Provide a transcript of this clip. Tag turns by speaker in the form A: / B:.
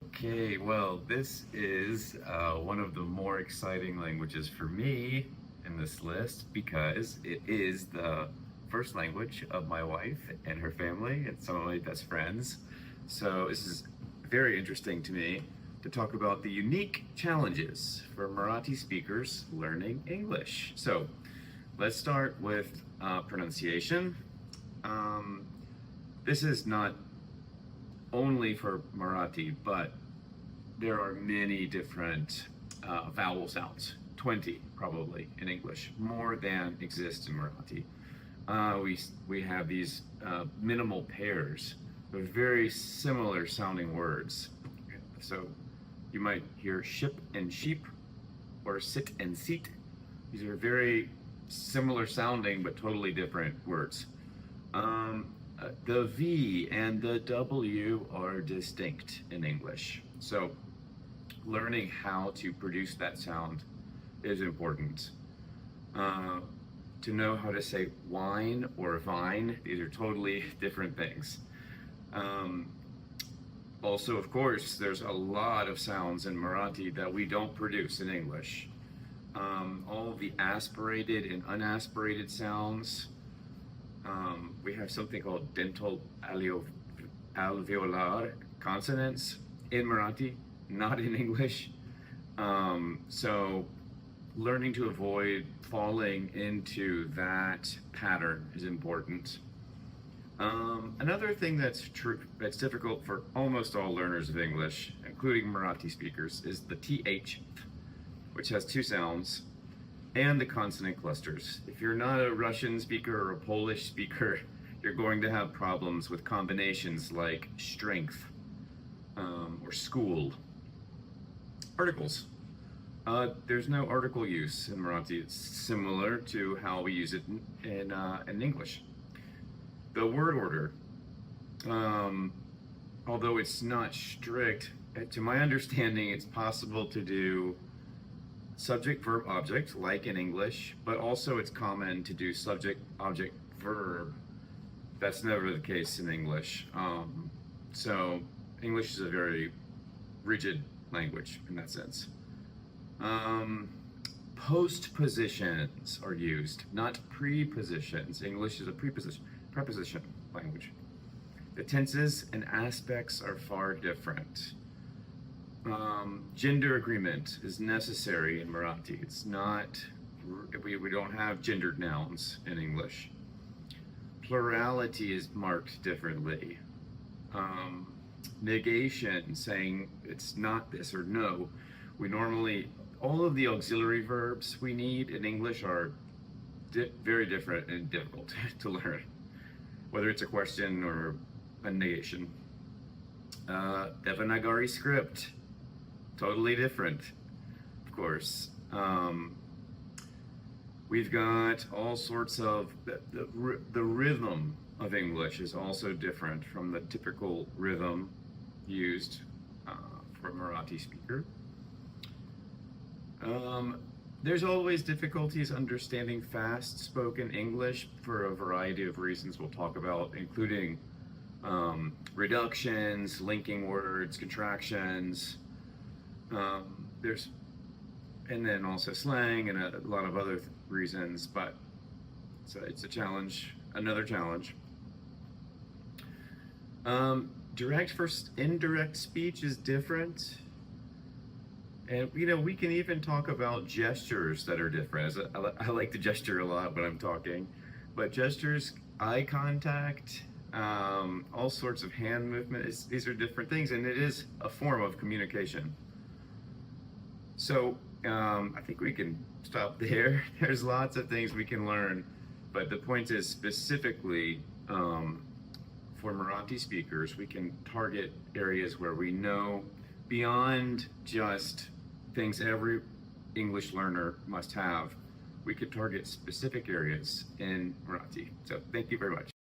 A: Okay, well, this is one of the more exciting languages for me in this list because it is the first language of my wife and her family and some of my best friends. So this is very interesting to me to talk about the unique challenges for Marathi speakers learning English. So let's start with pronunciation. Um, this is not only for Marathi, but there are many different vowel sounds, 20 probably in English, more than exist in Marathi. We have these minimal pairs of very similar sounding words. So you might hear ship and sheep or sit and seat. These are very similar sounding but totally different words. The V and the W are distinct in English. So learning how to produce that sound is important. To know how to say wine or vine, these are totally different things. Also, of course, there's a lot of sounds in Marathi that we don't produce in English. All of the aspirated and unaspirated sounds. We have something called dental alveolar consonants in Marathi, not in English. So learning to avoid falling into that pattern is important. Another thing that's difficult for almost all learners of English, including Marathi speakers, is the TH, which has two sounds, and the consonant clusters. If you're not a Russian speaker or a Polish speaker, you're going to have problems with combinations like strength or school. Articles. There's no article use in Marathi. It's similar to how we use it in English. The word order, although it's not strict, to my understanding, it's possible to do subject, verb, object, like in English, but also it's common to do subject, object, verb. That's never the case in English. So English is a very rigid language in that sense. Postpositions are used, not prepositions. English is a preposition language. The tenses and aspects are far different. Gender agreement is necessary in Marathi. It's not, we don't have gendered nouns in English. Plurality is marked differently. Negation, saying it's not this or no. We normally, all of the auxiliary verbs we need in English are very different and difficult to learn, whether it's a question or a negation. Devanagari script, totally different, of course. We've got all sorts of, the rhythm of English is also different from the typical rhythm used for a Marathi speaker. There's always difficulties understanding fast spoken English for a variety of reasons we'll talk about, including reductions, linking words, contractions. And then also slang and a lot of other reasons, but it's a challenge, another challenge. Direct versus indirect speech is different. And we can even talk about gestures that are different. I like to gesture a lot when I'm talking, but gestures, eye contact, all sorts of hand movement, these are different things, and it is a form of communication. So I think we can stop there. There's lots of things we can learn, but the point is specifically for Marathi speakers, we can target areas where we know beyond just things every English learner must have. We could target specific areas in Marathi. So thank you very much.